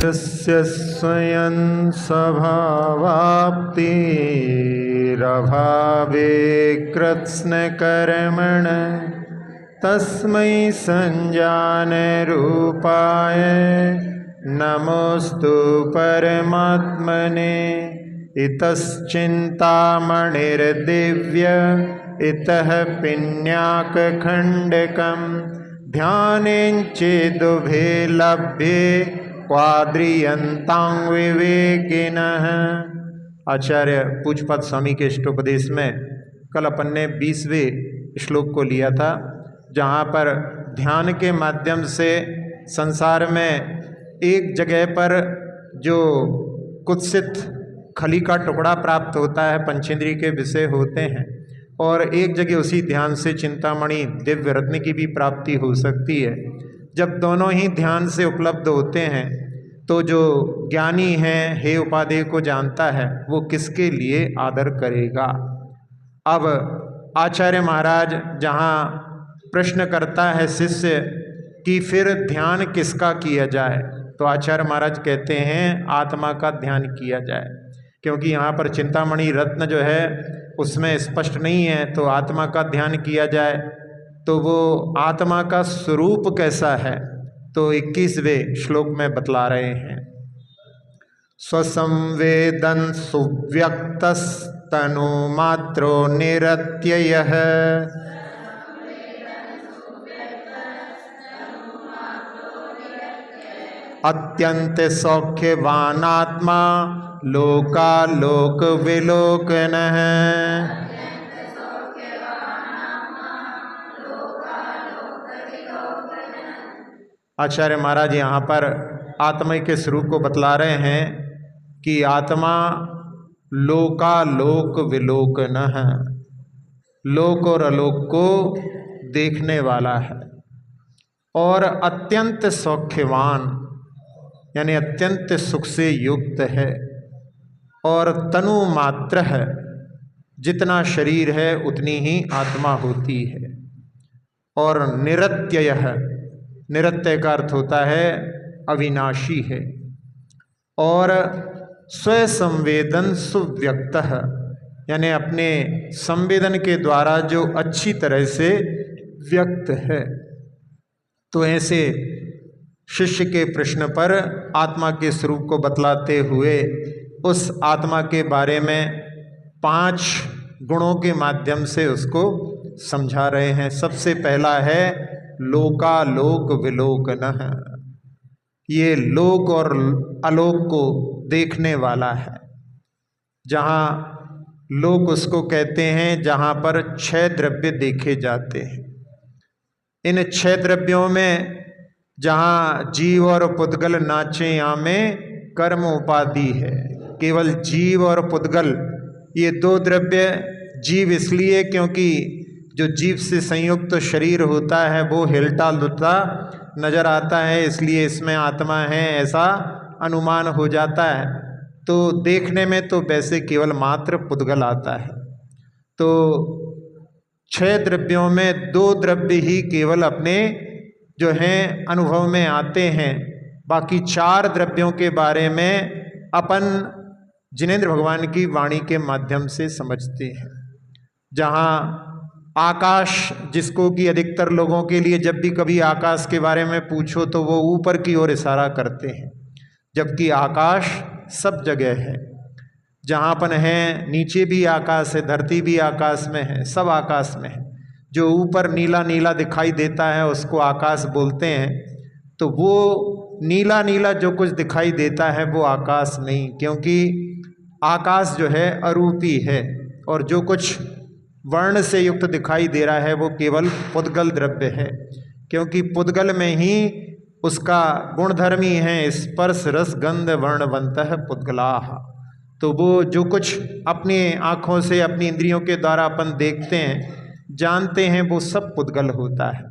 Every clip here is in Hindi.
यस्य स्वयं स्वभावाप्तिरभावे कृत्स्नकर्मण तस्मै संजानरूपाय नमोस्तु परमात्मने। इतश्चिन्तामणिर्दिव्य इतः पिन्याकखण्डकं ध्यानेञ्चेदुभे लभ्ये क्वाद्रियन्तां विवेकिनः। आचार्य पूज्यपाद स्वामी के इष्टोपदेश में कल अपन ने 20वें श्लोक को लिया था, जहाँ पर ध्यान के माध्यम से संसार में एक जगह पर जो कुत्सित खली का टुकड़ा प्राप्त होता है, पंचेंद्रिय के विषय होते हैं, और एक जगह उसी ध्यान से चिंतामणि दिव्य रत्न की भी प्राप्ति हो सकती है। जब दोनों ही ध्यान से उपलब्ध होते हैं तो जो ज्ञानी है, हे उपादेय को जानता है, वो किसके लिए आदर करेगा। अब आचार्य महाराज जहाँ प्रश्न करता है शिष्य कि फिर ध्यान किसका किया जाए, तो आचार्य महाराज कहते हैं आत्मा का ध्यान किया जाए, क्योंकि यहाँ पर चिंतामणि रत्न जो है उसमें स्पष्ट नहीं है। तो आत्मा का ध्यान किया जाए तो वो आत्मा का स्वरूप कैसा है, तो 21वें श्लोक में बतला रहे हैं। स्वसंवेदन सुव्यक्तस्तनु मात्रो निरत्ययः अत्यंत सौख्यवानात्मा लोकालोक विलोकनः। आचार्य महाराज यहाँ पर आत्मा के स्वरूप को बतला रहे हैं कि आत्मा लोकालोक विलोकनः, लोक और आलोक को देखने वाला है, और अत्यंत सौख्यवान यानी अत्यंत सुख से युक्त है, और तनु मात्र है, जितना शरीर है उतनी ही आत्मा होती है, और निरत्यय है, निरत्यय का अर्थ होता है अविनाशी है, और स्वसंवेदन सुव्यक्त यानी अपने संवेदन के द्वारा जो अच्छी तरह से व्यक्त है। तो ऐसे शिष्य के प्रश्न पर आत्मा के स्वरूप को बतलाते हुए उस आत्मा के बारे में 5 गुणों के माध्यम से उसको समझा रहे हैं। सबसे पहला है लोकालोक विलोकनः, ये लोक और आलोक को देखने वाला है। जहाँ लोक उसको कहते हैं जहाँ पर 6 द्रव्य देखे जाते हैं। इन 6 द्रव्यों में जहाँ जीव और पुद्गल नाचे यहाँ में कर्म उपाधि है। केवल जीव और पुद्गल ये 2 द्रव्य, जीव इसलिए क्योंकि जो जीव से संयुक्त शरीर होता है वो हिलता डुलता नजर आता है, इसलिए इसमें आत्मा है ऐसा अनुमान हो जाता है। तो देखने में तो वैसे केवल मात्र पुद्गल आता है। तो 6 द्रव्यों में 2 द्रव्य ही केवल अपने जो हैं अनुभव में आते हैं। बाकी 4 द्रव्यों के बारे में अपन जिनेंद्र भगवान की वाणी के माध्यम से समझते हैं। जहाँ आकाश, जिसको कि अधिकतर लोगों के लिए जब भी कभी आकाश के बारे में पूछो तो वो ऊपर की ओर इशारा करते हैं, जबकि आकाश सब जगह है। जहाँ अपन हैं नीचे भी आकाश है, धरती भी आकाश में है, सब आकाश में है। जो ऊपर नीला नीला दिखाई देता है उसको आकाश बोलते हैं। तो वो नीला नीला जो कुछ दिखाई देता है वो आकाश नहीं, क्योंकि आकाश जो है अरूपी है, और जो कुछ वर्ण से युक्त दिखाई दे रहा है वो केवल पुद्गल द्रव्य है, क्योंकि पुद्गल में ही उसका गुणधर्म ही है स्पर्श रस गंध वर्णवंतः पुद्गलाः। तो वो जो कुछ अपनी आँखों से अपनी इंद्रियों के द्वारा अपन देखते हैं जानते हैं वो सब पुद्गल होता है।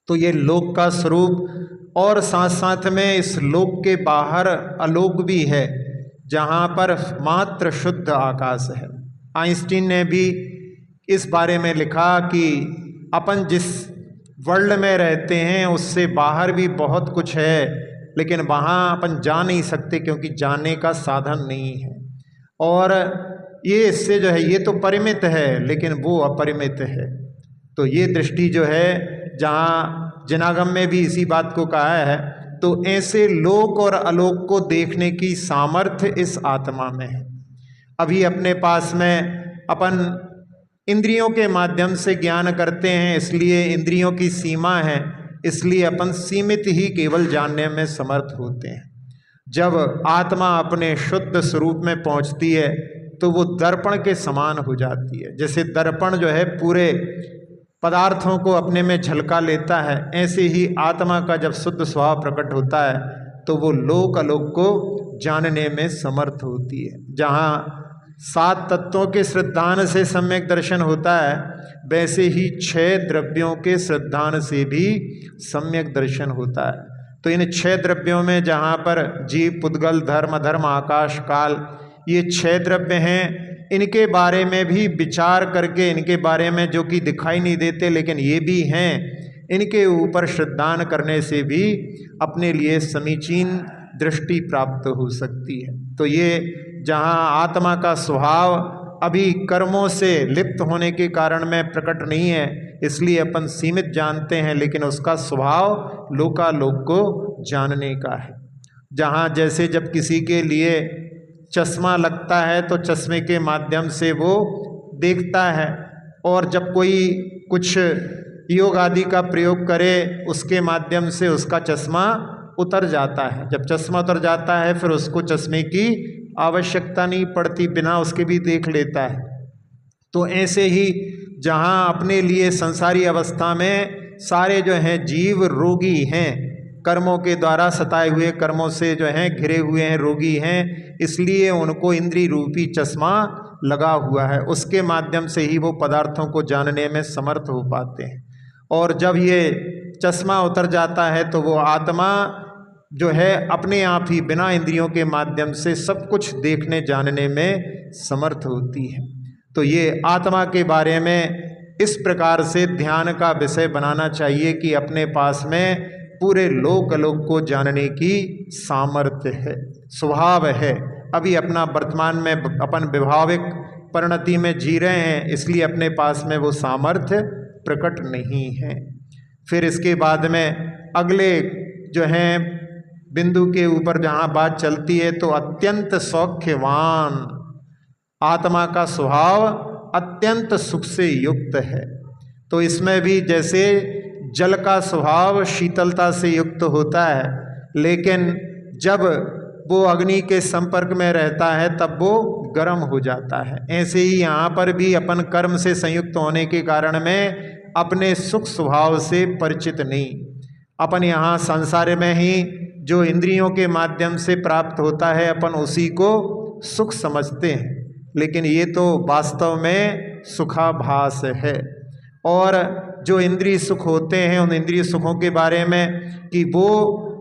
तो ये लोक का स्वरूप, और साथ साथ में इस लोक के बाहर आलोक भी है, जहाँ पर मात्र शुद्ध आकाश है। आइंस्टीन ने भी इस बारे में लिखा कि अपन जिस वर्ल्ड में रहते हैं उससे बाहर भी बहुत कुछ है, लेकिन वहाँ अपन जा नहीं सकते क्योंकि जाने का साधन नहीं है। और ये इससे जो है ये तो परिमित है लेकिन वो अपरिमित है। तो ये दृष्टि जो है, जहाँ जनागम में भी इसी बात को कहा है, तो ऐसे लोक और अलोक को देखने की सामर्थ्य इस आत्मा में है। अभी अपने पास में अपन इंद्रियों के माध्यम से ज्ञान करते हैं, इसलिए इंद्रियों की सीमा है, इसलिए अपन सीमित ही केवल जानने में समर्थ होते हैं। जब आत्मा अपने शुद्ध स्वरूप में पहुंचती है तो वो दर्पण के समान हो जाती है। जैसे दर्पण जो है पूरे पदार्थों को अपने में झलका लेता है, ऐसे ही आत्मा का जब शुद्ध स्वभाव प्रकट होता है तो वो लोक अलोक को जानने में समर्थ होती है। जहाँ 7 तत्वों के श्रद्धान से सम्यक दर्शन होता है, वैसे ही 6 द्रव्यों के श्रद्धान से भी सम्यक दर्शन होता है। तो इन 6 द्रव्यों में जहाँ पर जीव, पुद्गल, धर्म, अधर्म, आकाश, काल, ये 6 द्रव्य हैं, इनके बारे में भी विचार करके, इनके बारे में जो कि दिखाई नहीं देते लेकिन ये भी हैं, इनके ऊपर श्रद्धान करने से भी अपने लिए समीचीन दृष्टि प्राप्त हो सकती है। तो ये जहाँ आत्मा का स्वभाव अभी कर्मों से लिप्त होने के कारण में प्रकट नहीं है, इसलिए अपन सीमित जानते हैं, लेकिन उसका स्वभाव लोकालोक को जानने का है। जहाँ जैसे जब किसी के लिए चश्मा लगता है तो चश्मे के माध्यम से वो देखता है, और जब कोई कुछ योग आदि का प्रयोग करे उसके माध्यम से उसका चश्मा उतर जाता है। जब चश्मा उतर जाता है फिर उसको चश्मे की आवश्यकता नहीं पड़ती, बिना उसके भी देख लेता है। तो ऐसे ही जहाँ अपने लिए संसारी अवस्था में सारे जो हैं जीव रोगी हैं, कर्मों के द्वारा सताए हुए, कर्मों से जो हैं घिरे हुए हैं, रोगी हैं, इसलिए उनको इंद्रिय रूपी चश्मा लगा हुआ है, उसके माध्यम से ही वो पदार्थों को जानने में समर्थ हो पाते हैं। और जब ये चश्मा उतर जाता है तो वो आत्मा जो है अपने आप ही बिना इंद्रियों के माध्यम से सब कुछ देखने जानने में समर्थ होती है। तो ये आत्मा के बारे में इस प्रकार से ध्यान का विषय बनाना चाहिए कि अपने पास में पूरे लोक अलोक को जानने की सामर्थ्य है, स्वभाव है। अभी अपना वर्तमान में अपन विभाविक परिणति में जी रहे हैं, इसलिए अपने पास में वो सामर्थ्य प्रकट नहीं है। फिर इसके बाद में अगले जो हैं बिंदु के ऊपर जहाँ बात चलती है, तो अत्यंत सौख्यवान आत्मा का स्वभाव अत्यंत सुख से युक्त है। तो इसमें भी जैसे जल का स्वभाव शीतलता से युक्त होता है, लेकिन जब वो अग्नि के संपर्क में रहता है तब वो गर्म हो जाता है। ऐसे ही यहाँ पर भी अपन कर्म से संयुक्त होने के कारण में अपने सुख स्वभाव से परिचित नहीं। अपन यहाँ संसार में ही जो इंद्रियों के माध्यम से प्राप्त होता है अपन उसी को सुख समझते हैं, लेकिन ये तो वास्तव में सुखाभास है। और जो इंद्रिय सुख होते हैं उन इंद्रिय सुखों के बारे में कि वो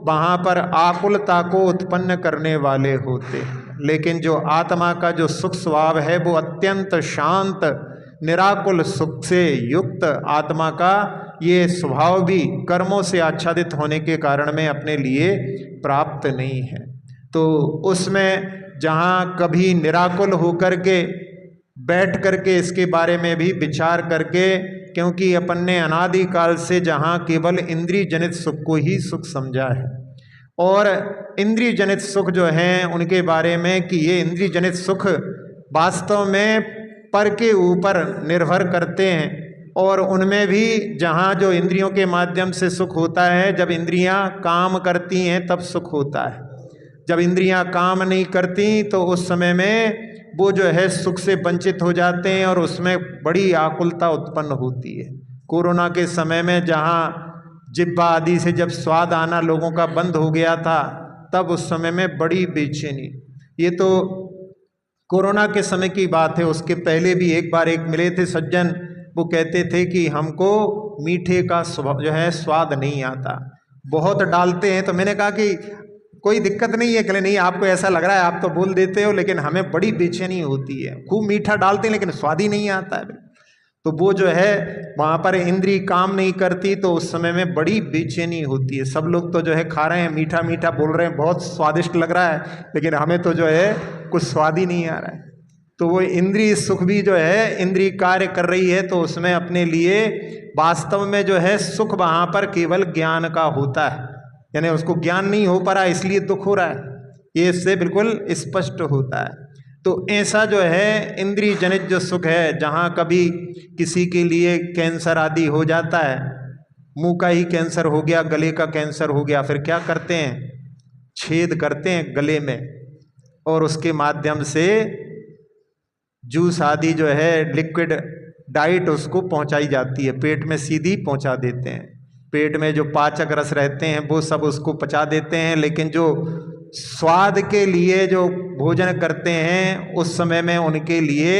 वहाँ पर आकुलता को उत्पन्न करने वाले होते हैं, लेकिन जो आत्मा का जो सुख स्वभाव है वो अत्यंत शांत निराकुल सुख से युक्त आत्मा का ये स्वभाव भी कर्मों से आच्छादित होने के कारण में अपने लिए प्राप्त नहीं है। तो उसमें जहाँ कभी निराकुल होकर के बैठ करके इसके बारे में भी विचार करके, क्योंकि अपन ने अनादिकाल से जहाँ केवल इंद्रिय जनित सुख को ही सुख समझा है, और इंद्रिय जनित सुख जो हैं उनके बारे में कि ये इंद्रिय जनित सुख वास्तव में पर के ऊपर निर्भर करते हैं, और उनमें भी जहाँ जो इंद्रियों के माध्यम से सुख होता है, जब इंद्रियां काम करती हैं तब सुख होता है। जब इंद्रियां काम नहीं करती तो उस समय में वो जो है सुख से वंचित हो जाते हैं और उसमें बड़ी आकुलता उत्पन्न होती है। कोरोना के समय में जहाँ जिब्बा आदि से जब स्वाद आना लोगों का बंद हो गया था, तब उस समय में बड़ी बेचैनी। ये तो कोरोना के समय की बात है, उसके पहले भी एक बार एक मिले थे सज्जन, वो कहते थे कि हमको मीठे का जो है स्वाद नहीं आता, बहुत डालते हैं। तो मैंने कहा कि कोई दिक्कत नहीं है, कहले नहीं आपको ऐसा लग रहा है, आप तो बोल देते हो, लेकिन हमें बड़ी बेचैनी होती है, खूब मीठा डालते हैं लेकिन स्वाद ही नहीं आता है। तो वो जो है वहाँ पर इंद्री काम नहीं करती, तो उस समय में बड़ी बेचैनी होती है। सब लोग तो जो है खा रहे हैं, मीठा मीठा बोल रहे हैं, बहुत स्वादिष्ट लग रहा है, लेकिन हमें तो जो है कुछ स्वाद ही नहीं आ रहा है। तो वो इंद्रिय सुख भी जो है इंद्रिय कार्य कर रही है, तो उसमें अपने लिए वास्तव में जो है सुख वहाँ पर केवल ज्ञान का होता है, यानी उसको ज्ञान नहीं हो पा रहा इसलिए दुख हो रहा है, ये इससे बिल्कुल स्पष्ट होता है। तो ऐसा जो है इंद्रिय जनित जो सुख है, जहाँ कभी किसी के लिए कैंसर आदि हो जाता है, मुंह का ही कैंसर हो गया, गले का कैंसर हो गया, फिर क्या करते हैं, छेद करते हैं गले में और उसके माध्यम से जूस आदि जो है लिक्विड डाइट उसको पहुंचाई जाती है, पेट में सीधी पहुंचा देते हैं। पेट में जो पाचक रस रहते हैं वो सब उसको पचा देते हैं, लेकिन जो स्वाद के लिए जो भोजन करते हैं उस समय में उनके लिए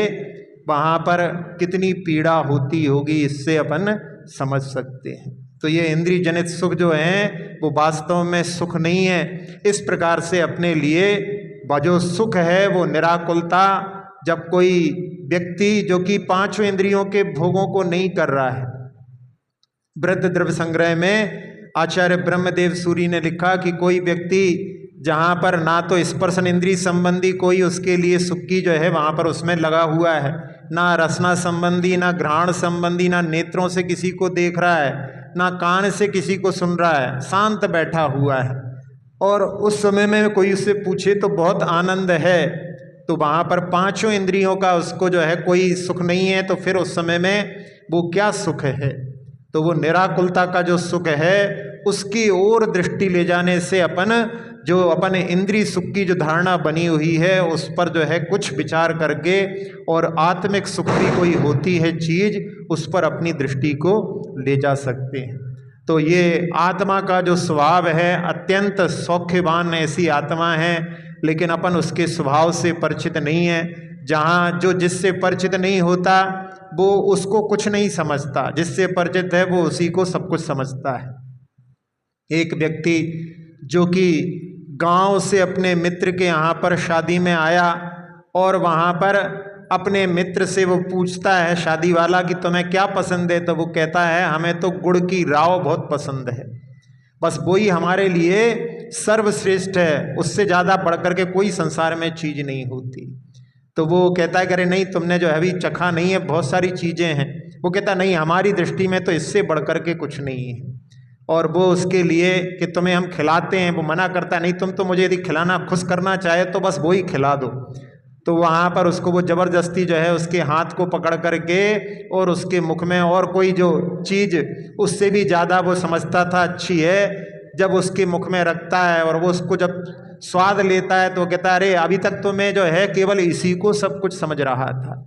वहाँ पर कितनी पीड़ा होती होगी, इससे अपन समझ सकते हैं। तो ये इंद्रिय जनित सुख जो हैं वो वास्तव में सुख नहीं है। इस प्रकार से अपने लिए जो सुख है वो निराकुलता, जब कोई व्यक्ति जो कि पांचों इंद्रियों के भोगों को नहीं कर रहा है। वृद्ध द्रव्य संग्रह में आचार्य ब्रह्मदेव सूरी ने लिखा कि कोई व्यक्ति जहाँ पर ना तो स्पर्शन इंद्रिय संबंधी कोई उसके लिए सुख की जो है वहाँ पर उसमें लगा हुआ है, ना रसना संबंधी, ना घ्राण संबंधी, ना नेत्रों से किसी को देख रहा है, ना कान से किसी को सुन रहा है, शांत बैठा हुआ है, और उस समय में कोई उससे पूछे तो बहुत आनंद है, तो वहाँ पर पांचों इंद्रियों का उसको जो है कोई सुख नहीं है, तो फिर उस समय में वो क्या सुख है? तो वो निराकुलता का जो सुख है उसकी ओर दृष्टि ले जाने से अपन जो अपन इंद्रिय सुख की जो धारणा बनी हुई है उस पर जो है कुछ विचार करके, और आत्मिक सुख भी कोई होती है चीज, उस पर अपनी दृष्टि को ले जा सकते हैं। तो ये आत्मा का जो स्वभाव है अत्यंत सौख्यवान ऐसी आत्मा है, लेकिन अपन उसके स्वभाव से परिचित नहीं है। जहाँ जो जिससे परिचित नहीं होता वो उसको कुछ नहीं समझता, जिससे परिचित है वो उसी को सब कुछ समझता है। एक व्यक्ति जो कि गांव से अपने मित्र के यहाँ पर शादी में आया, और वहाँ पर अपने मित्र से वो पूछता है शादी वाला कि तुम्हें क्या पसंद है? तो वो कहता है हमें तो गुड़ की राव बहुत पसंद है, बस वही हमारे लिए सर्वश्रेष्ठ है, उससे ज़्यादा बढ़कर के कोई संसार में चीज़ नहीं होती। तो वो कहता है अरे नहीं, तुमने जो है अभी चखा नहीं है, बहुत सारी चीज़ें हैं। वो कहता नहीं, हमारी दृष्टि में तो इससे बढ़कर के कुछ नहीं है। और वो उसके लिए कि तुम्हें हम खिलाते हैं, वो मना करता नहीं, तुम तो मुझे यदि खिलाना खुश करना चाहे तो बस वही खिला दो। तो वहाँ पर उसको वो ज़बरदस्ती जो है उसके हाथ को पकड़ करके और उसके मुख में और कोई जो चीज़ उससे भी ज़्यादा वो समझता था अच्छी है, जब उसके मुख में रखता है और वो उसको जब स्वाद लेता है तो वो कहता है अरे अभी तक तो मैं जो है केवल इसी को सब कुछ समझ रहा था।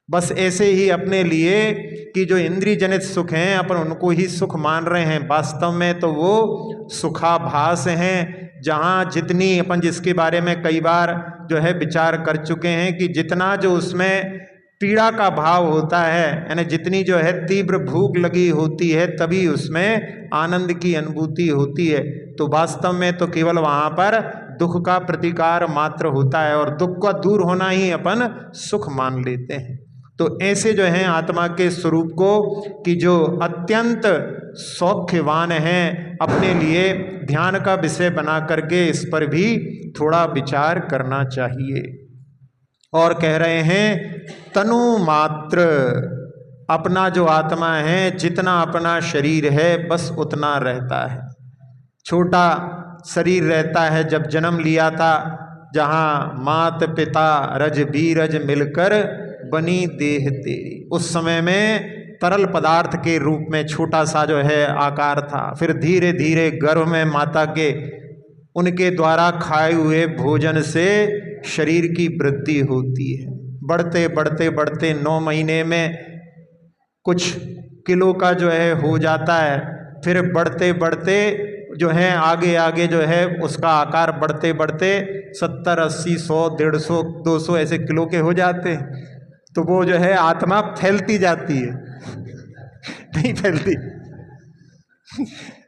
बस ऐसे ही अपने लिए कि जो इंद्रिय जनित सुख हैं अपन उनको ही सुख मान रहे हैं, वास्तव में तो वो सुखाभास हैं। जहाँ जितनी अपन जिसके बारे में कई बार जो है विचार कर चुके हैं कि जितना जो उसमें पीड़ा का भाव होता है, यानी जितनी जो है तीव्र भूख लगी होती है तभी उसमें आनंद की अनुभूति होती है, तो वास्तव में तो केवल वहाँ पर दुख का प्रतिकार मात्र होता है और दुख का दूर होना ही अपन सुख मान लेते हैं। तो ऐसे जो हैं आत्मा के स्वरूप को कि जो अत्यंत सौख्यवान हैं, अपने लिए ध्यान का विषय बना करके इस पर भी थोड़ा विचार करना चाहिए। और कह रहे हैं तनु मात्र, अपना जो आत्मा है जितना अपना शरीर है बस उतना रहता है। छोटा शरीर रहता है, जब जन्म लिया था, जहाँ मात पिता रज बीरज मिलकर बनी देह तेरी, उस समय में तरल पदार्थ के रूप में छोटा सा जो है आकार था। फिर धीरे धीरे गर्भ में माता के उनके द्वारा खाए हुए भोजन से शरीर की वृद्धि होती है। बढ़ते बढ़ते बढ़ते 9 महीने में कुछ किलो का जो है हो जाता है। फिर बढ़ते बढ़ते जो है आगे आगे जो है उसका आकार बढ़ते बढ़ते 70, 80, 100, 150, 200 ऐसे किलो के हो जाते हैं। तो वो जो है आत्मा फैलती जाती है, नहीं फैलती।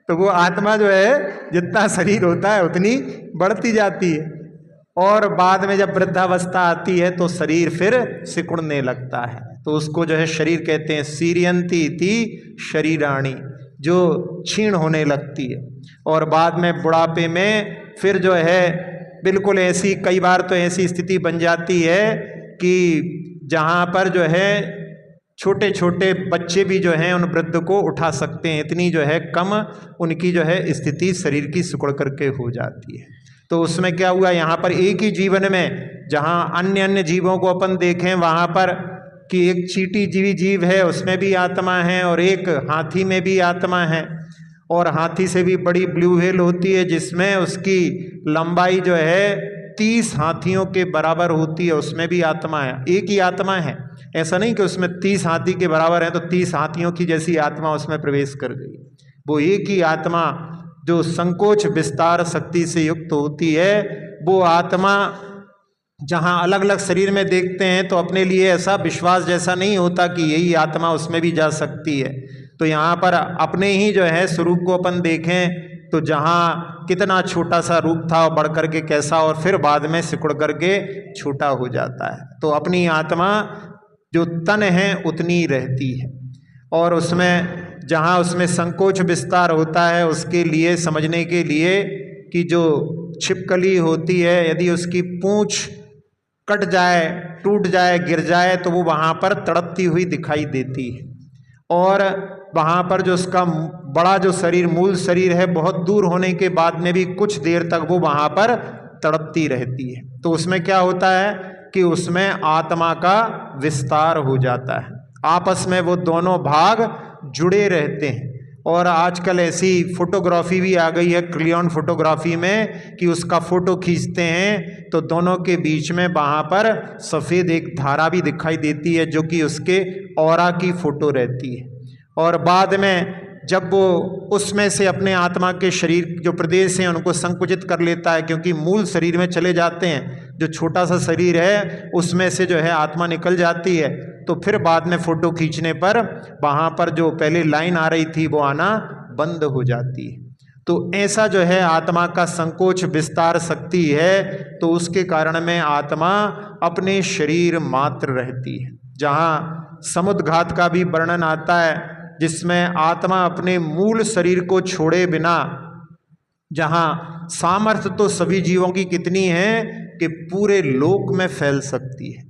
तो वो आत्मा जो है जितना शरीर होता है उतनी बढ़ती जाती है, और बाद में जब वृद्धावस्था आती है तो शरीर फिर सिकुड़ने लगता है। तो उसको जो है शरीर कहते हैं। सीरियंती इति शरीराणी, जो क्षीण होने लगती है और बाद में बुढ़ापे में फिर जो है बिल्कुल ऐसी, कई बार तो ऐसी स्थिति बन जाती है कि जहाँ पर जो है छोटे छोटे बच्चे भी जो हैं उन वृद्ध को उठा सकते हैं, इतनी जो है कम उनकी जो है स्थिति शरीर की सिकुड़ करके हो जाती है। तो उसमें क्या हुआ, यहाँ पर एक ही जीवन में जहाँ अन्य अन्य जीवों को अपन देखें वहाँ पर कि एक चींटी जीवी जीव है उसमें भी आत्मा है और एक हाथी में भी आत्मा है, और हाथी से भी बड़ी ब्लू व्हेल होती है जिसमें उसकी लंबाई जो है 30 हाथियों के बराबर होती है, उसमें भी आत्मा है। एक ही आत्मा है, ऐसा नहीं कि उसमें 30 हाथी के बराबर है तो 30 हाथियों की जैसी आत्मा उसमें प्रवेश कर गई। वो एक ही आत्मा जो संकोच विस्तार शक्ति से युक्त होती है, वो आत्मा जहाँ अलग अलग शरीर में देखते हैं तो अपने लिए ऐसा विश्वास जैसा नहीं होता कि यही आत्मा उसमें भी जा सकती है। तो यहाँ पर अपने ही जो है स्वरूप को अपन देखें तो जहाँ कितना छोटा सा रूप था और बढ़ करके कैसा, और फिर बाद में सिकुड़ करके छोटा हो जाता है। तो अपनी आत्मा जो तन है उतनी रहती है, और उसमें जहाँ उसमें संकोच विस्तार होता है उसके लिए समझने के लिए कि जो छिपकली होती है यदि उसकी पूंछ कट जाए, टूट जाए, गिर जाए तो वो वहाँ पर तड़पती हुई दिखाई देती है, और वहाँ पर जो उसका बड़ा जो शरीर, मूल शरीर है, बहुत दूर होने के बाद में भी कुछ देर तक वो वहाँ पर तड़पती रहती है। तो उसमें क्या होता है कि उसमें आत्मा का विस्तार हो जाता है, आपस में वो दोनों भाग जुड़े रहते हैं। और आजकल ऐसी फोटोग्राफी भी आ गई है, क्लियन फोटोग्राफी में, कि उसका फोटो खींचते हैं तो दोनों के बीच में वहाँ पर सफ़ेद एक धारा भी दिखाई देती है जो कि उसके ऑरा की फोटो रहती है। और बाद में जब वो उसमें से अपने आत्मा के शरीर जो प्रदेश हैं उनको संकुचित कर लेता है, क्योंकि मूल शरीर में चले जाते हैं, जो छोटा सा शरीर है उसमें से जो है आत्मा निकल जाती है, तो फिर बाद में फोटो खींचने पर वहाँ पर जो पहले लाइन आ रही थी वो आना बंद हो जाती है। तो ऐसा जो है आत्मा का संकोच विस्तार शक्ति है, तो उसके कारण में आत्मा अपने शरीर मात्र रहती है। जहाँ समुद्घात का भी वर्णन आता है जिसमें आत्मा अपने मूल शरीर को छोड़े बिना, जहाँ सामर्थ्य तो सभी जीवों की कितनी है कि पूरे लोक में फैल सकती है।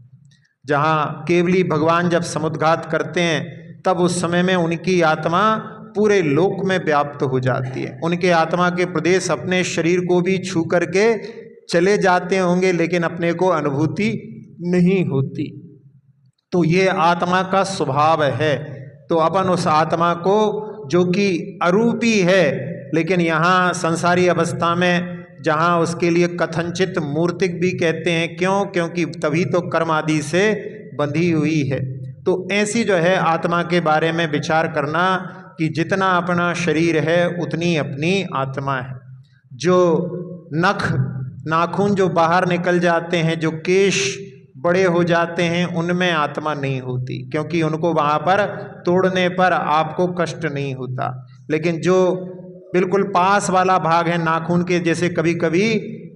जहाँ केवली भगवान जब समुद्घात करते हैं तब उस समय में उनकी आत्मा पूरे लोक में व्याप्त हो जाती है। उनके आत्मा के प्रदेश अपने शरीर को भी छू करके चले जाते होंगे लेकिन अपने को अनुभूति नहीं होती। तो ये आत्मा का स्वभाव है। तो अपन उस आत्मा को जो कि अरूपी है, लेकिन यहाँ संसारी अवस्था में जहाँ उसके लिए कथनचित मूर्तिक भी कहते हैं, क्यों? क्योंकि तभी तो कर्म आदि से बंधी हुई है। तो ऐसी जो है आत्मा के बारे में विचार करना कि जितना अपना शरीर है उतनी अपनी आत्मा है। जो नख नाखून जो बाहर निकल जाते हैं, जो केश बड़े हो जाते हैं, उनमें आत्मा नहीं होती, क्योंकि उनको वहाँ पर तोड़ने पर आपको कष्ट नहीं होता। लेकिन जो बिल्कुल पास वाला भाग है नाखून के, जैसे कभी कभी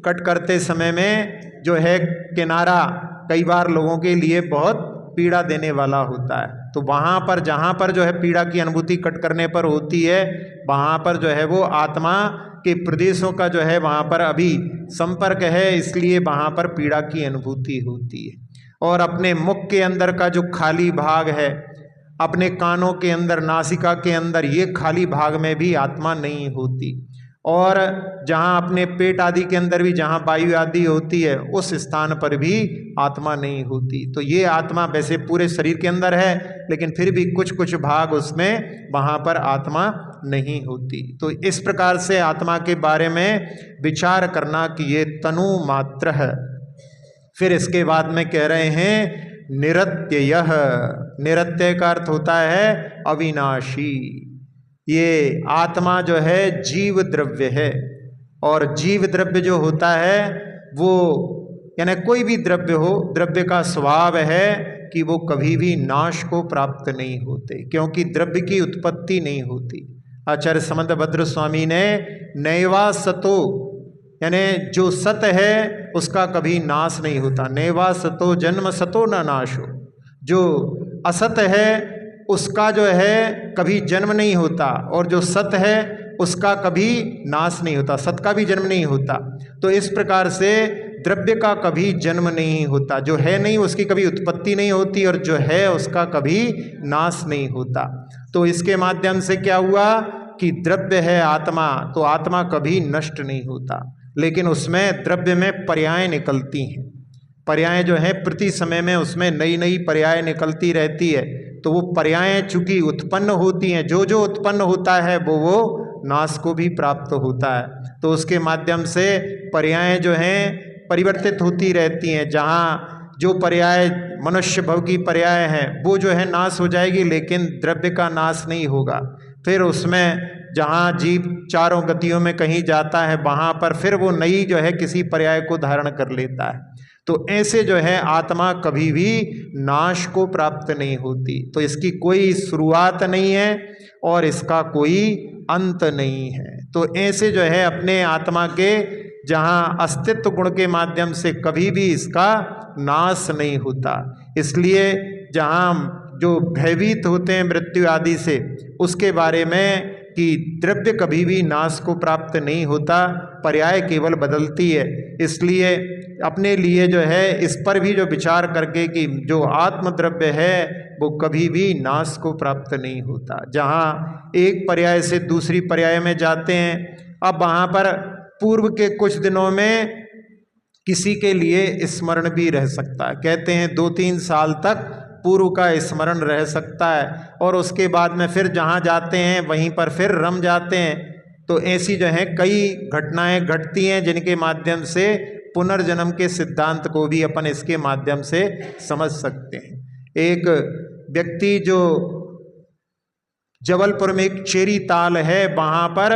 कट करते समय में जो है किनारा कई बार लोगों के लिए बहुत पीड़ा देने वाला होता है, तो वहाँ पर जहाँ पर जो है पीड़ा की अनुभूति कट करने पर होती है, वहाँ पर जो है वो आत्मा के प्रदेशों का जो है वहाँ पर अभी संपर्क है, इसलिए वहाँ पर पीड़ा की अनुभूति होती है। और अपने मुख के अंदर का जो खाली भाग है, अपने कानों के अंदर, नासिका के अंदर, ये खाली भाग में भी आत्मा नहीं होती। और जहाँ अपने पेट आदि के अंदर भी जहाँ वायु आदि होती है उस स्थान पर भी आत्मा नहीं होती। तो ये आत्मा वैसे पूरे शरीर के अंदर है, लेकिन फिर भी कुछ कुछ भाग उसमें वहाँ पर आत्मा नहीं होती। तो इस प्रकार से आत्मा के बारे में विचार करना कि ये तनु मात्र है। फिर इसके बाद में कह रहे हैं निरत्ययः। निरत्यय का अर्थ होता है अविनाशी। ये आत्मा जो है जीव द्रव्य है, और जीव द्रव्य जो होता है वो यानी कोई भी द्रव्य हो, द्रव्य का स्वभाव है कि वो कभी भी नाश को प्राप्त नहीं होते, क्योंकि द्रव्य की उत्पत्ति नहीं होती। आचार्य समंतभद्र स्वामी ने नैवा सतो, यानी जो सत है उसका कभी नाश नहीं होता। नैवा सतो जन्म सतो न नाशो। जो असत है उसका जो है कभी जन्म नहीं होता, और जो सत है उसका कभी नाश नहीं होता, सत का भी जन्म नहीं होता। तो इस प्रकार से द्रव्य का कभी जन्म नहीं होता, जो है नहीं उसकी कभी उत्पत्ति नहीं होती, और जो है उसका कभी नाश नहीं होता। तो इसके माध्यम से क्या हुआ कि द्रव्य है आत्मा, तो आत्मा कभी नष्ट नहीं होता, लेकिन उसमें द्रव्य में पर्याय निकलती हैं। पर्याय जो है प्रति समय में उसमें नई नई पर्याय निकलती रहती है। तो वो पर्याय चूंकि उत्पन्न होती हैं, जो जो उत्पन्न होता है वो नाश को भी प्राप्त होता है। तो उसके माध्यम से पर्याय जो हैं परिवर्तित होती रहती हैं। जहाँ जो पर्याय मनुष्य भव की पर्याय हैं वो जो है नाश हो जाएगी, लेकिन द्रव्य का नाश नहीं होगा। फिर उसमें जहाँ जीव चारों गतियों में कहीं जाता है वहाँ पर फिर वो नई जो है किसी पर्याय को धारण कर लेता है। तो ऐसे जो है आत्मा कभी भी नाश को प्राप्त नहीं होती। तो इसकी कोई शुरुआत नहीं है और इसका कोई अंत नहीं है। तो ऐसे जो है अपने आत्मा के जहाँ अस्तित्व गुण के माध्यम से कभी भी इसका नाश नहीं होता। इसलिए जहाँ जो भयभीत होते हैं मृत्यु आदि से, उसके बारे में कि द्रव्य कभी भी नाश को प्राप्त नहीं होता, पर्याय केवल बदलती है। इसलिए अपने लिए जो है इस पर भी जो विचार करके कि जो आत्म द्रव्य है वो कभी भी नाश को प्राप्त नहीं होता। जहाँ एक पर्याय से दूसरी पर्याय में जाते हैं, अब वहाँ पर पूर्व के कुछ दिनों में किसी के लिए स्मरण भी रह सकता है। कहते हैं 2-3 साल तक पूर्व का स्मरण रह सकता है, और उसके बाद में फिर जहाँ जाते हैं वहीं पर फिर रम जाते हैं। तो ऐसी जो है कई घटनाएं घटती हैं जिनके माध्यम से पुनर्जन्म के सिद्धांत को भी अपन इसके माध्यम से समझ सकते हैं। एक व्यक्ति जो जबलपुर में एक चेरी ताल है, वहाँ पर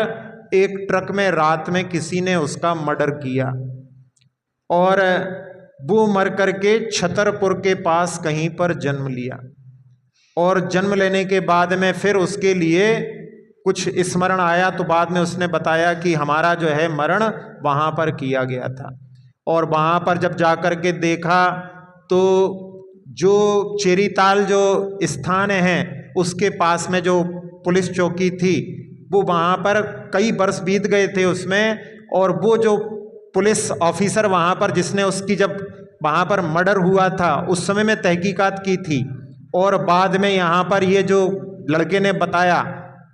एक ट्रक में रात में किसी ने उसका मर्डर किया, और वो मर करके छतरपुर के पास कहीं पर जन्म लिया। और जन्म लेने के बाद में फिर उसके लिए कुछ स्मरण आया, तो बाद में उसने बताया कि हमारा जो है मरण वहाँ पर किया गया था। और वहाँ पर जब जाकर के देखा तो जो चेरीताल जो स्थान है उसके पास में जो पुलिस चौकी थी वो वहाँ पर कई वर्ष बीत गए थे उसमें, और वो जो पुलिस ऑफिसर वहाँ पर जिसने उसकी जब वहाँ पर मर्डर हुआ था उस समय में तहकीकात की थी, और बाद में यहाँ पर ये जो लड़के ने बताया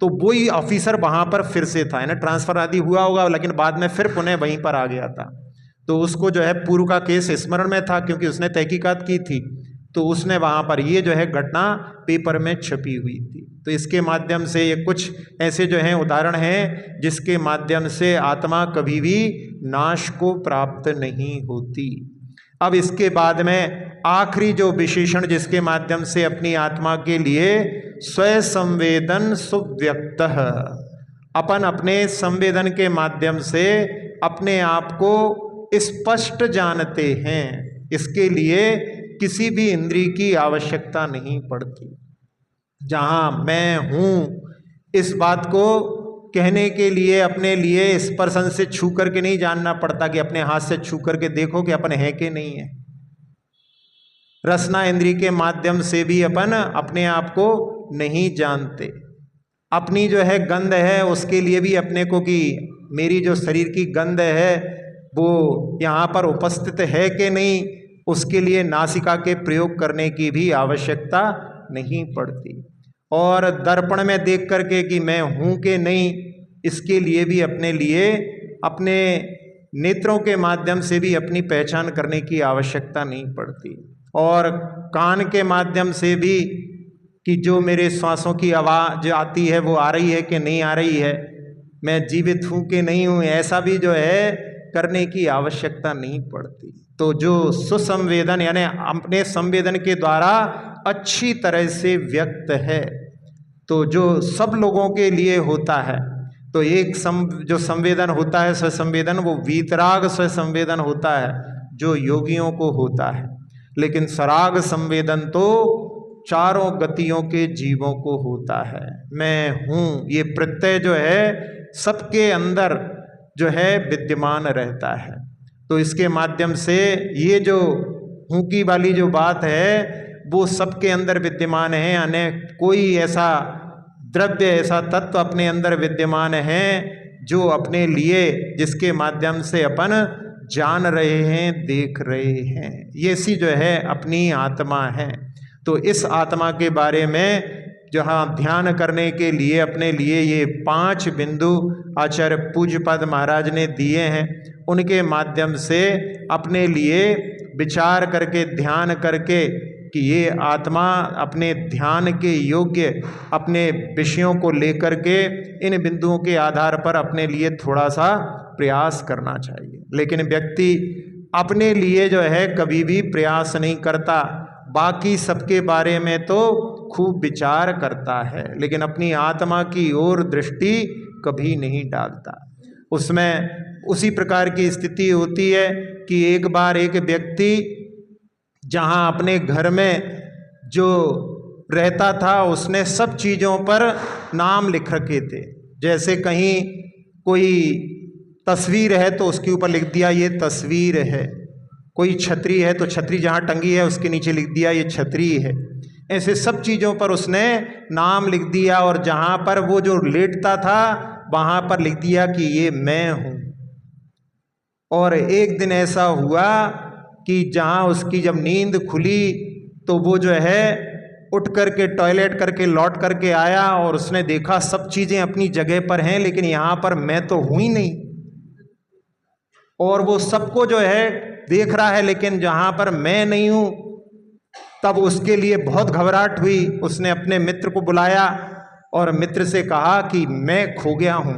तो वही ऑफिसर वहाँ पर फिर से था, है ना, ट्रांसफ़र आदि हुआ होगा, लेकिन बाद में फिर पुनः वहीं पर आ गया था। तो उसको जो है पूर्व का केस स्मरण में था क्योंकि उसने तहकीकात की थी, तो उसने वहाँ पर ये जो है घटना पेपर में छपी हुई थी। तो इसके माध्यम से ये कुछ ऐसे जो हैं उदाहरण हैं जिसके माध्यम से आत्मा कभी भी नाश को प्राप्त नहीं होती। अब इसके बाद में आखिरी जो विशेषण जिसके माध्यम से अपनी आत्मा के लिए स्वयं संवेदन सुव्यक्त, अपन अपने संवेदन के माध्यम से अपने आप को स्पष्ट जानते हैं, इसके लिए किसी भी इंद्रिय की आवश्यकता नहीं पड़ती। जहाँ मैं हूँ इस बात को कहने के लिए अपने लिए स्पर्शन से छू करके नहीं जानना पड़ता कि अपने हाथ से छू करके देखो कि अपन है कि नहीं है। रसना इंद्रिय के माध्यम से भी अपन अपने आप को नहीं जानते। अपनी जो है गंध है उसके लिए भी अपने को कि मेरी जो शरीर की गंध है वो यहाँ पर उपस्थित है कि नहीं, उसके लिए नासिका के प्रयोग करने की भी आवश्यकता नहीं पड़ती। और दर्पण में देख करके कि मैं हूँ कि नहीं, इसके लिए भी अपने लिए अपने नेत्रों के माध्यम से भी अपनी पहचान करने की आवश्यकता नहीं पड़ती। और कान के माध्यम से भी कि जो मेरे श्वासों की आवाज़ आती है वो आ रही है कि नहीं आ रही है, मैं जीवित हूँ कि नहीं हूँ, ऐसा भी जो है करने की आवश्यकता नहीं पड़ती। तो जो सुसंवेदन यानी अपने संवेदन के द्वारा अच्छी तरह से व्यक्त है, तो जो सब लोगों के लिए होता है, तो एक जो संवेदन होता है स्वसंवेदन, वो वीतराग स्वसंवेदन होता है जो योगियों को होता है। लेकिन सराग संवेदन तो चारों गतियों के जीवों को होता है। मैं हूँ, ये प्रत्यय जो है सबके अंदर जो है विद्यमान रहता है। तो इसके माध्यम से ये जो हूँ की वाली जो बात है वो सबके अंदर विद्यमान है, यानी कोई ऐसा द्रव्य, ऐसा तत्व अपने अंदर विद्यमान है जो अपने लिए, जिसके माध्यम से अपन जान रहे हैं, देख रहे हैं। ये सी जो है अपनी आत्मा है। तो इस आत्मा के बारे में जहाँ ध्यान करने के लिए अपने लिए ये 5 बिंदु आचार्य पूज्यपाद महाराज ने दिए हैं, उनके माध्यम से अपने लिए विचार करके, ध्यान करके कि ये आत्मा अपने ध्यान के योग्य अपने विषयों को लेकर के इन बिंदुओं के आधार पर अपने लिए थोड़ा सा प्रयास करना चाहिए। लेकिन व्यक्ति अपने लिए जो है कभी भी प्रयास नहीं करता, बाकी सबके बारे में तो खूब विचार करता है, लेकिन अपनी आत्मा की ओर दृष्टि कभी नहीं डालता। उसमें उसी प्रकार की स्थिति होती है कि एक बार एक व्यक्ति जहाँ अपने घर में जो रहता था उसने सब चीज़ों पर नाम लिख रखे थे। जैसे कहीं कोई तस्वीर है तो उसके ऊपर लिख दिया ये तस्वीर है, कोई छतरी है तो छतरी जहाँ टंगी है उसके नीचे लिख दिया ये छतरी है। ऐसे सब चीज़ों पर उसने नाम लिख दिया और जहाँ पर वो जो लेटता था वहाँ पर लिख दिया कि ये मैं हूँ। और एक दिन ऐसा हुआ कि जहाँ उसकी जब नींद खुली तो वो जो है उठ करके टॉयलेट करके लौट करके आया और उसने देखा सब चीज़ें अपनी जगह पर हैं, लेकिन यहाँ पर मैं तो हूँ ही नहीं। और वो सबको जो है देख रहा है, लेकिन जहाँ पर मैं नहीं हूँ, तब उसके लिए बहुत घबराहट हुई। उसने अपने मित्र को बुलाया और मित्र से कहा कि मैं खो गया हूँ।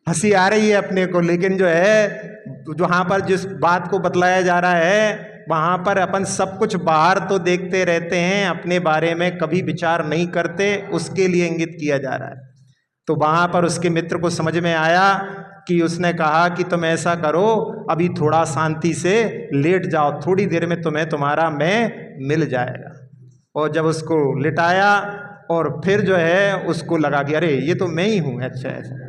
हंसी आ रही है अपने को, लेकिन जो है वहाँ पर जिस बात को बतलाया जा रहा है वहाँ पर अपन सब कुछ बाहर तो देखते रहते हैं, अपने बारे में कभी विचार नहीं करते, उसके लिए इंगित किया जा रहा है। तो वहाँ पर उसके मित्र को समझ में आया कि उसने कहा कि तुम ऐसा करो, अभी थोड़ा शांति से लेट जाओ, थोड़ी देर में तुम्हें तुम्हारा मैं मिल जाएगा। और जब उसको लिटाया और फिर जो है उसको लगा कि अरे ये तो मैं ही हूँ, अच्छा ऐसा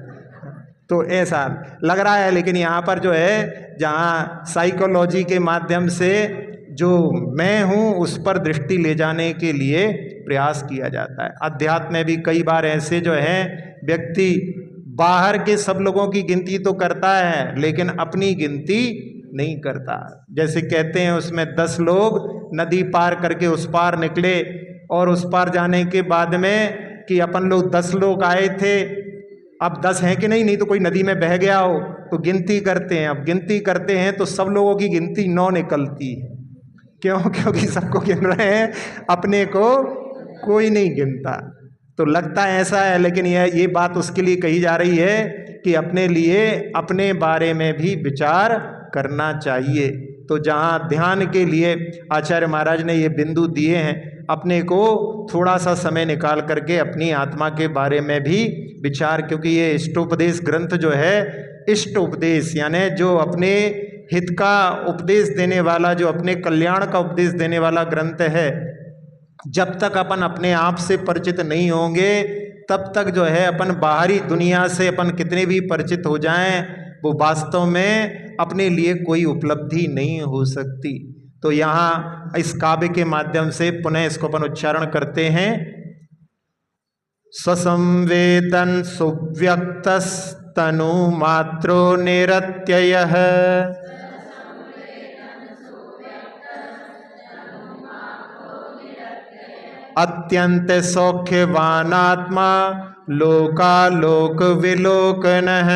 तो ऐसा लग रहा है। लेकिन यहाँ पर जो है जहाँ साइकोलॉजी के माध्यम से जो मैं हूँ उस पर दृष्टि ले जाने के लिए प्रयास किया जाता है। अध्यात्म में भी कई बार ऐसे जो है व्यक्ति बाहर के सब लोगों की गिनती तो करता है लेकिन अपनी गिनती नहीं करता। जैसे कहते हैं उसमें 10 लोग नदी पार करके उस पार निकले और उस पार जाने के बाद में कि अपन लोग 10 लोग आए थे, अब 10 हैं कि नहीं, नहीं तो कोई नदी में बह गया हो, तो गिनती करते हैं। अब गिनती करते हैं तो सब लोगों की गिनती 9 निकलती है। क्यों? क्योंकि सबको गिन रहे हैं, अपने को कोई नहीं गिनता। तो लगता है ऐसा है, लेकिन ये बात उसके लिए कही जा रही है कि अपने लिए अपने बारे में भी विचार करना चाहिए। तो जहाँ ध्यान के लिए आचार्य महाराज ने ये बिंदु दिए हैं, अपने को थोड़ा सा समय निकाल करके अपनी आत्मा के बारे में भी विचार, क्योंकि ये इष्टोपदेश ग्रंथ जो है, इष्ट उपदेश यानी जो अपने हित का उपदेश देने वाला, जो अपने कल्याण का उपदेश देने वाला ग्रंथ है। जब तक अपन अपने आप से परिचित नहीं होंगे तब तक जो है अपन बाहरी दुनिया से अपन कितने भी परिचित हो जाएं, वो वास्तव में अपने लिए कोई उपलब्धि नहीं हो सकती। तो यहाँ इस काव्य के माध्यम से पुनः इसको अपन उच्चारण करते हैं। स्वसंवेदन सुव्यक्तस्तनु मात्रो निरत्ययः अत्यंत सौख्यवानात्मा लोकालोक विलोकनः।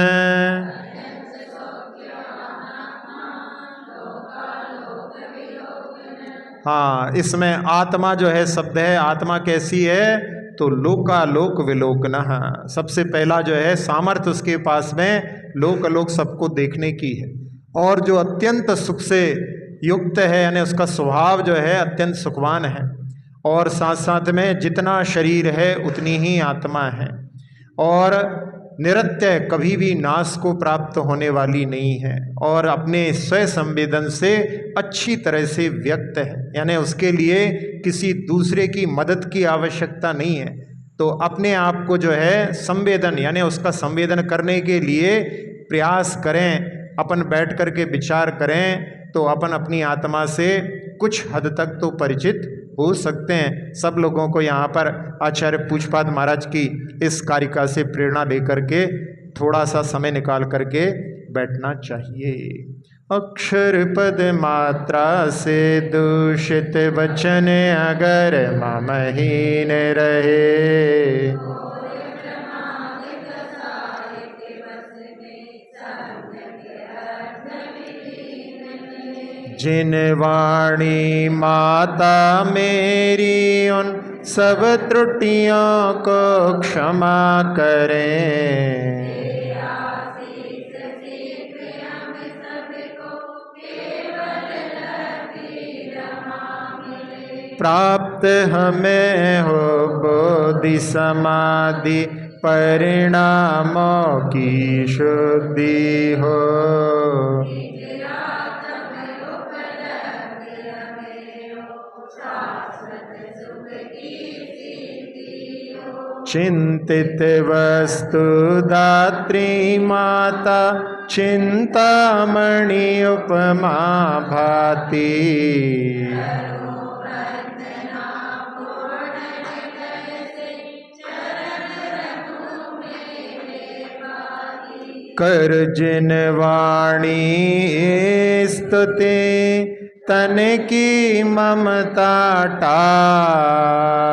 हाँ, इसमें आत्मा जो है शब्द है, आत्मा कैसी है तो लोकालोक विलोकनः। सबसे पहला जो है सामर्थ्य उसके पास में लोकालोक सबको देखने की है, और जो अत्यंत सुख से युक्त है, यानी उसका स्वभाव जो है अत्यंत सुखवान है, और साथ साथ में जितना शरीर है उतनी ही आत्मा है, और निरत्य कभी भी नाश को प्राप्त होने वाली नहीं है, और अपने स्वयं संवेदन से अच्छी तरह से व्यक्त है, यानी उसके लिए किसी दूसरे की मदद की आवश्यकता नहीं है। तो अपने आप को जो है संवेदन यानी उसका संवेदन करने के लिए प्रयास करें, अपन बैठ कर के विचार करें तो अपन अपनी आत्मा से कुछ हद तक तो परिचित हो सकते हैं। सब लोगों को यहाँ पर आचार्य पूज्यपाद महाराज की इस कारिका से प्रेरणा लेकर के थोड़ा सा समय निकाल करके बैठना चाहिए। अक्षर पद मात्रा से दूषित वचन अगर ममहीन रहे, जिन वाणी माता मेरी उन सब त्रुटियों को क्षमा करें। प्राप्त हमें हो बोधि समाधि परिणामों की शुद्धि हो। चिंतित वस्तु दात्री माता चिंतामणि उपमा भाति। कर जिन वाणी स्तुति तन की ममता टाल,